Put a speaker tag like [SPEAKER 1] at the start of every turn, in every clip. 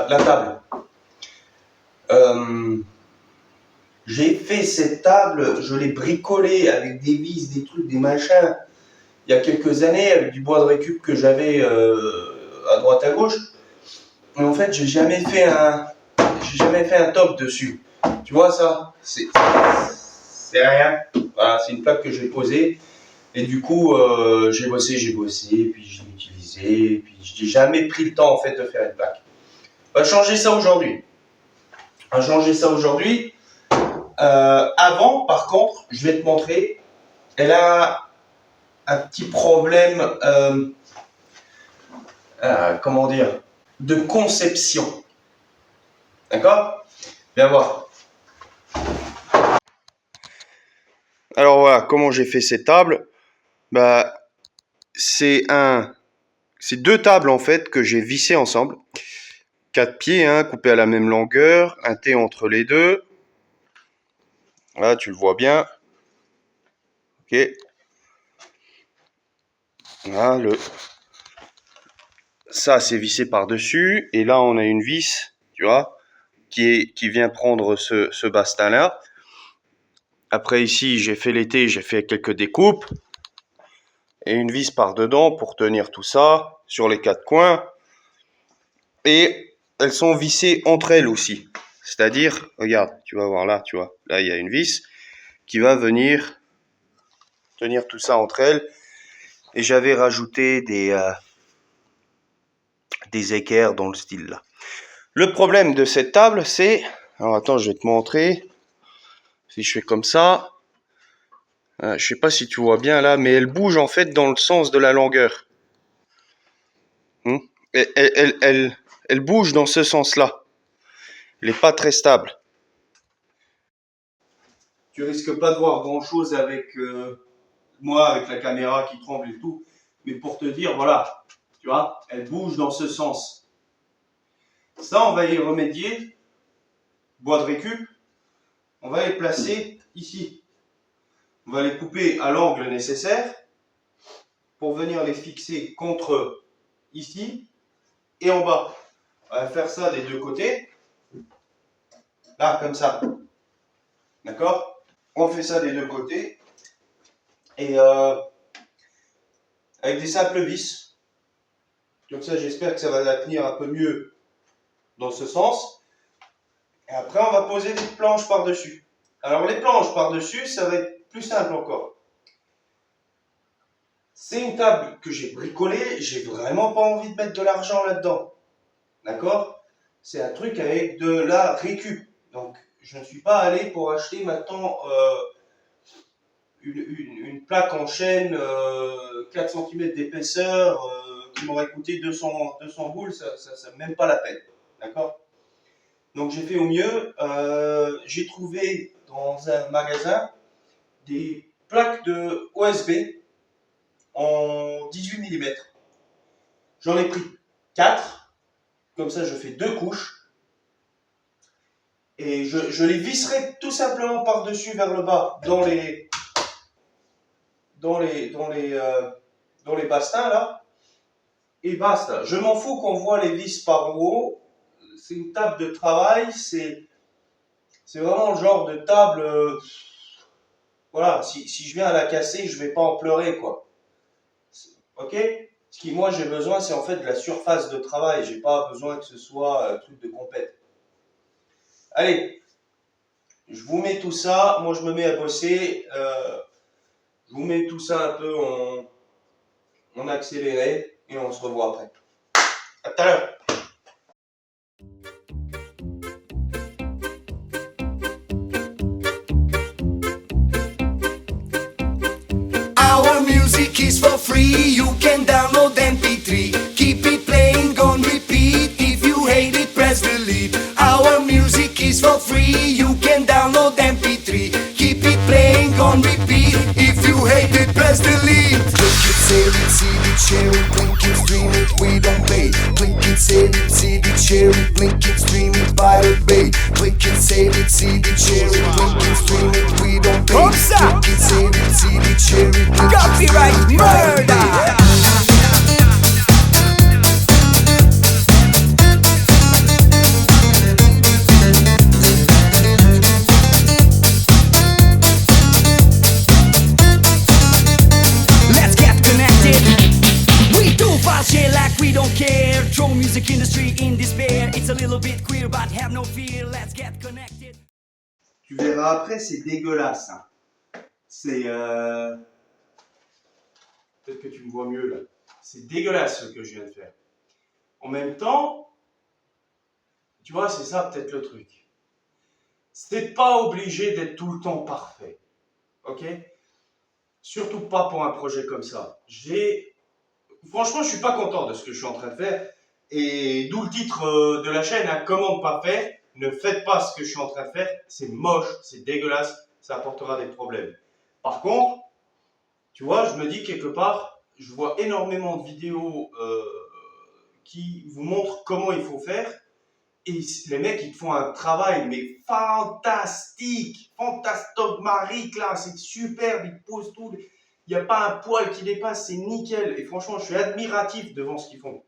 [SPEAKER 1] la table. J'ai fait cette table, je l'ai bricolée avec des vis, des trucs, des machins, il y a quelques années, avec du bois de récup que j'avais à droite à gauche. Et en fait, j'ai jamais fait un top dessus. Tu vois ça, c'est rien. Voilà, c'est une plaque que j'ai posée. Et du coup, j'ai bossé, puis je l'ai utilisé, puis j'ai jamais pris le temps en fait de faire une plaque. On va changer ça aujourd'hui. Avant, par contre, je vais te montrer, elle a un petit problème, comment dire, de conception. D'accord ? Viens voir. Alors voilà, comment j'ai fait cette table ? Bah, c'est deux tables en fait que j'ai vissées ensemble. 4 pieds, hein, coupés à la même longueur, un T entre les deux. Là, tu le vois bien. Ok. Là, ça, c'est vissé par-dessus. Et là, on a une vis, tu vois, qui vient prendre ce bastin-là. Après, ici, j'ai fait l'été, j'ai fait quelques découpes. Et une vis par-dedans pour tenir tout ça sur les 4 coins. Et elles sont vissées entre elles aussi. C'est-à-dire, regarde, tu vas voir là, tu vois. Là, il y a une vis qui va venir tenir tout ça entre elles. Et j'avais rajouté des équerres dans le style là. Le problème de cette table, c'est... Alors attends, je vais te montrer. Si je fais comme ça... je sais pas si tu vois bien là, mais elle bouge en fait dans le sens de la longueur. Elle bouge dans ce sens-là. Elle n'est pas très stable. Tu risques pas de voir grand-chose avec moi, avec la caméra qui tremble et tout. Mais pour te dire, voilà, tu vois, elle bouge dans ce sens. Ça, on va y remédier. Bois de récup, on va les placer ici. On va les couper à l'angle nécessaire pour venir les fixer contre ici et en bas. On va faire ça des deux côtés. Là, comme ça. D'accord ? On fait ça des deux côtés. Et avec des simples vis. Comme ça, j'espère que ça va la tenir un peu mieux dans ce sens. Et après, on va poser des planches par-dessus. Alors, les planches par-dessus, ça va être plus simple encore. C'est une table que j'ai bricolée. J'ai vraiment pas envie de mettre de l'argent là-dedans. D'accord ? C'est un truc avec de la récup. Donc, je ne suis pas allé pour acheter maintenant une plaque en chaîne 4 cm d'épaisseur qui m'aurait coûté 200 boules. Ça même pas la peine. D'accord ? Donc j'ai fait au mieux, j'ai trouvé dans un magasin des plaques de OSB en 18 mm. J'en ai pris 4, comme ça je fais 2 couches. Et je les visserai tout simplement par-dessus vers le bas dans les bastins là. Et basta. Je m'en fous qu'on voit les vis par en haut. C'est une table de travail, c'est vraiment le genre de table, voilà, si je viens à la casser, je vais pas en pleurer, quoi. Ok ? Ce qui, moi, j'ai besoin, c'est en fait de la surface de travail, j'ai pas besoin que ce soit un truc de compète. Allez, je vous mets tout ça, moi je me mets à bosser, je vous mets tout ça un peu en accéléré, et on se revoit après. À tout à l'heure.
[SPEAKER 2] Music is for free, you can download MP3. Keep it playing on repeat, if you hate it press delete. Our music is for free, you can download MP3. Keep it playing on repeat, if you hate it press delete. Click it, save it, CD, share it, blink it, stream it, we don't pay. Click it, save it, CD, share it, blink it, stream it, Pirate Bay. Click it, save it, CD, share it, blink it, stream it, we don't pay. Click it, save it, CD, share it, copyright murder. little bit queer, but have no fear, let's get connected.
[SPEAKER 1] Tu verras après, c'est dégueulasse. Hein. C'est... Peut-être que tu me vois mieux là. C'est dégueulasse ce que je viens de faire. En même temps, tu vois, c'est ça peut-être le truc. C'est pas obligé d'être tout le temps parfait. Ok? Surtout pas pour un projet comme ça. Franchement, je suis pas content de ce que je suis en train de faire. Et d'où le titre de la chaîne, hein, comment ne pas faire. Ne faites pas ce que je suis en train de faire. C'est moche, c'est dégueulasse, ça apportera des problèmes. Par contre, tu vois, je me dis quelque part, je vois énormément de vidéos qui vous montrent comment il faut faire. Et les mecs, ils te font un travail, mais fantastique, fantastomarique, là, c'est superbe, ils te posent tout. Il n'y a pas un poil qui dépasse, c'est nickel. Et franchement, je suis admiratif devant ce qu'ils font.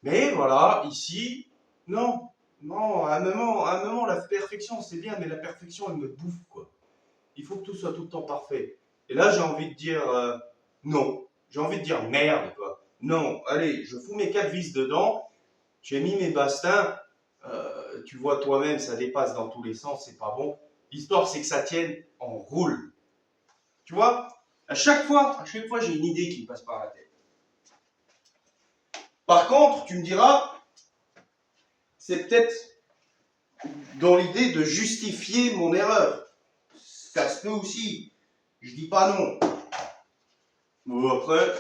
[SPEAKER 1] Mais voilà, ici, non, à un moment, la perfection, c'est bien, mais la perfection, elle me bouffe, quoi. Il faut que tout soit tout le temps parfait. Et là, j'ai envie de dire non. J'ai envie de dire merde, quoi. Non, allez, je fous mes 4 vis dedans. J'ai mis mes bastins. Tu vois toi-même, ça dépasse dans tous les sens, c'est pas bon. L'histoire, c'est que ça tienne, on roule. Tu vois, à chaque fois, j'ai une idée qui me passe par la tête. Par contre, tu me diras, c'est peut-être dans l'idée de justifier mon erreur. Ça se peut aussi. Je dis pas non. Bon, après,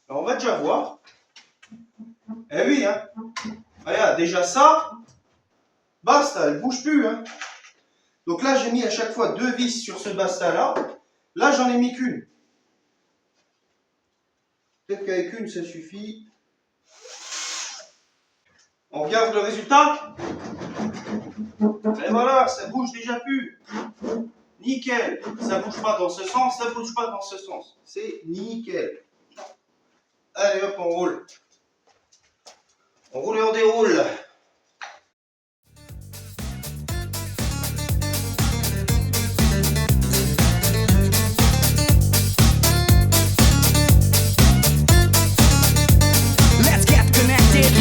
[SPEAKER 1] on va déjà voir. Eh oui, hein. Regarde, déjà ça, basta, elle bouge plus, hein. Donc là, j'ai mis à chaque fois 2 vis sur ce basta-là. Là, j'en ai mis qu'une. Peut-être qu'avec une, ça suffit. On regarde le résultat. Et voilà, ça bouge déjà plus. Nickel. Ça bouge pas dans ce sens, ça bouge pas dans ce sens. C'est nickel. Allez hop, on roule. On roule et on déroule.
[SPEAKER 2] Let's get connected.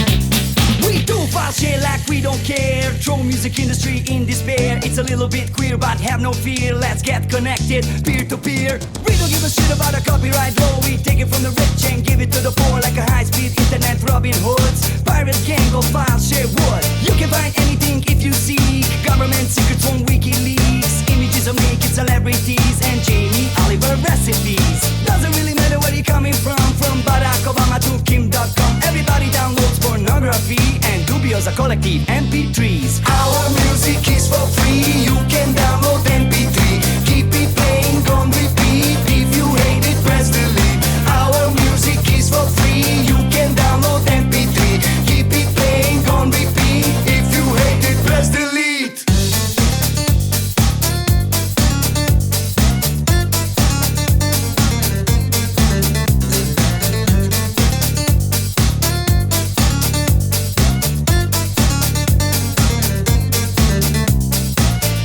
[SPEAKER 2] We do file shit like we don't care. Throw music industry in despair. It's a little bit queer, but have no fear. Let's get connected, peer to peer. We don't give a shit about a copyright law. We take it from the rich and give it to the poor like a high-speed internet Robin Hoods. Pirate gang of file share wood. You can find anything if you seek. Government secrets from WikiLeaks. Images of naked celebrities and Jamie Oliver recipes. Doesn't really matter where you're coming from Barack Obama to Kim.com. Everybody downloads pornography and dubious a collective MP3s. Our music is for free. You can download MP3. Keep it playing on repeat. If you hate it, press delete. Our music is for free. You can download MP3. Keep it playing on repeat. If you hate it, press delete.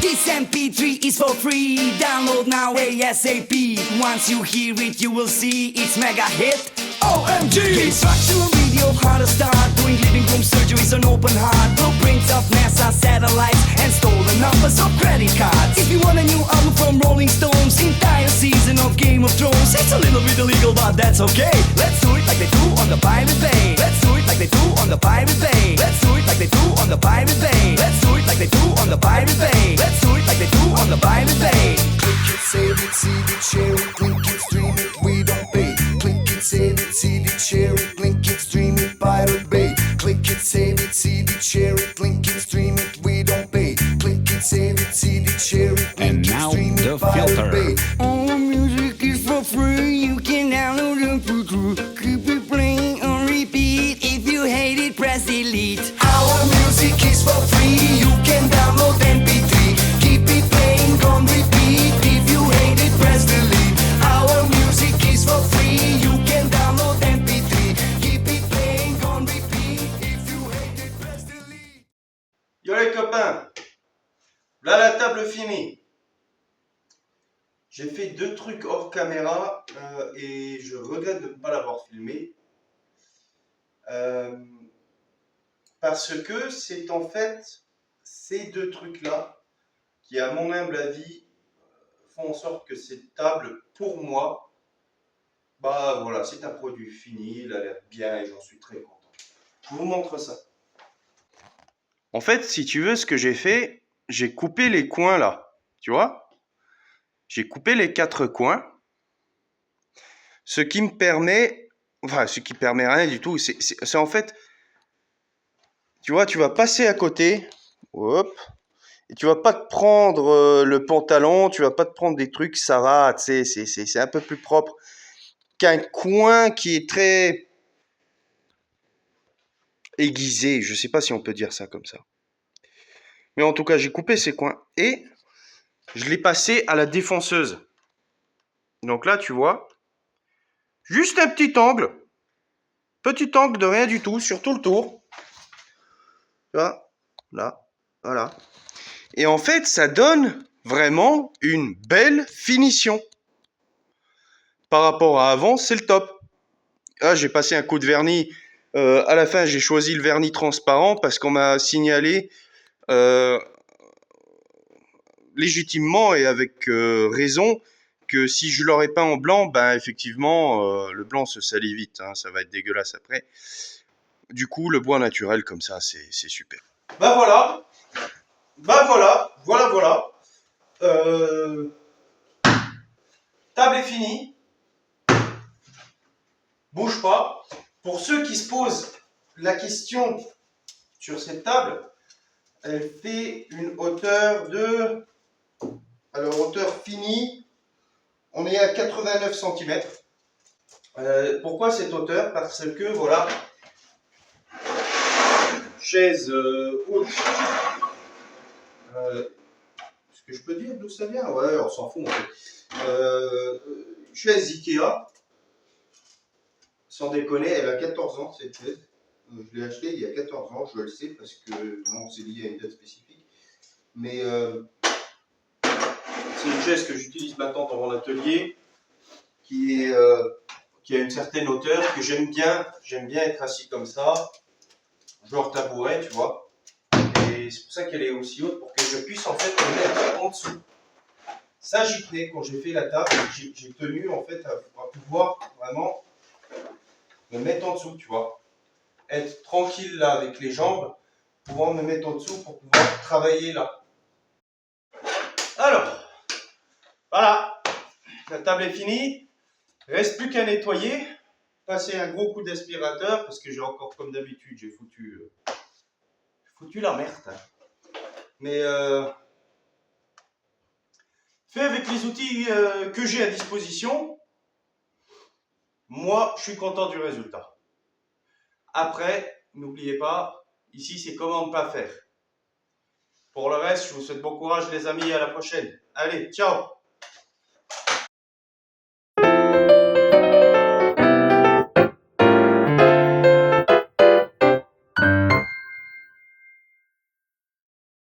[SPEAKER 2] This MP3 is for free. Download now ASAP. Once you hear it, you will see it's mega hit. OMG! Instructional video, how to start doing living room surgeries on open heart. Blueprints of NASA satellites and stolen numbers of credit cards. If you want a new album from Rolling Stones, entire season of Game of Thrones, it's a little bit illegal, but that's okay. Let's do it like they do on the Pirate Bay. Let's do it like they do on the Pirate Bay. Let's do it like they do on the Pirate Bay. Let's do it like they do on the Pirate Bay. Let's do it like they do on the Pirate Bay. Click it, save it, see it, share it, link it, stream it, we don't pay. Click it, save it, see it, share it, link it, stream it, Pirate Bay. Click it, save it, see it, share it, link it, stream it, we don't pay. Click it, save it, see it, share it, link it, stream it, Pirate Bay. All the music is for free, you can download it for free. Keep it playing on repeat, if you hate it, press delete. Our music is for free, you can download MP3. Keep it playing on repeat, if you hate it, press delete. Our music is for free, you can download MP3. Keep it playing on repeat, if you hate it, press delete.
[SPEAKER 1] Yo les copains, là la table finie. J'ai fait 2 trucs hors caméra et je regrette de ne pas l'avoir filmé. Parce que c'est en fait ces deux trucs-là qui, à mon humble avis, font en sorte que cette table, pour moi, bah voilà, c'est un produit fini, il a l'air bien et j'en suis très content. Je vous montre ça. En fait, si tu veux, ce que j'ai fait, j'ai coupé les coins là, tu vois? J'ai coupé les 4 coins, ce qui me permet, enfin, ce qui permet rien du tout, c'est en fait, tu vois, tu vas passer à côté, hop, et tu vas pas te prendre le pantalon, tu vas pas te prendre des trucs, ça va, tu sais, c'est un peu plus propre qu'un coin qui est très aiguisé, je sais pas si on peut dire ça comme ça. Mais en tout cas, j'ai coupé ces coins et je l'ai passé à la défonceuse. Donc là, tu vois, juste un petit angle de rien du tout sur tout le tour. Tu vois, là, voilà. Et en fait, ça donne vraiment une belle finition. Par rapport à avant, c'est le top. Ah, j'ai passé un coup de vernis. À la fin, j'ai choisi le vernis transparent parce qu'on m'a signalé légitimement et avec raison que si je l'aurais peint en blanc, ben effectivement, le blanc se salit vite, hein, ça va être dégueulasse après. Du coup, le bois naturel comme ça, c'est super. Bah voilà, voilà. Table est finie. Bouge pas. Pour ceux qui se posent la question sur cette table, elle fait une hauteur de... Alors, hauteur finie, on est à 89 cm. Pourquoi cette hauteur? Parce que, voilà, chaise haute. Est-ce que je peux dire d'où ça vient? Ouais, on s'en fout en fait. Chaise Ikea. Sans déconner, elle a 14 ans cette chaise. Je l'ai achetée il y a 14 ans, je le sais parce que non, c'est lié à une date spécifique. Mais c'est une chaise que j'utilise maintenant dans mon atelier qui a une certaine hauteur, que j'aime bien. J'aime bien être assis comme ça, genre tabouret, tu vois. Et c'est pour ça qu'elle est aussi haute, pour que je puisse en fait me mettre en dessous. Ça, j'y tenais quand j'ai fait la table. J'ai tenu en fait à pouvoir vraiment me mettre en dessous, tu vois. Être tranquille là avec les jambes, pouvoir me mettre en dessous pour pouvoir travailler là. Alors, voilà, la table est finie. Reste plus qu'à nettoyer. Passer un gros coup d'aspirateur parce que j'ai encore, comme d'habitude, j'ai foutu la merde. Mais fait avec les outils que j'ai à disposition, moi, je suis content du résultat. Après, n'oubliez pas, ici, c'est comment ne pas faire. Pour le reste, je vous souhaite bon courage, les amis, à la prochaine. Allez, ciao!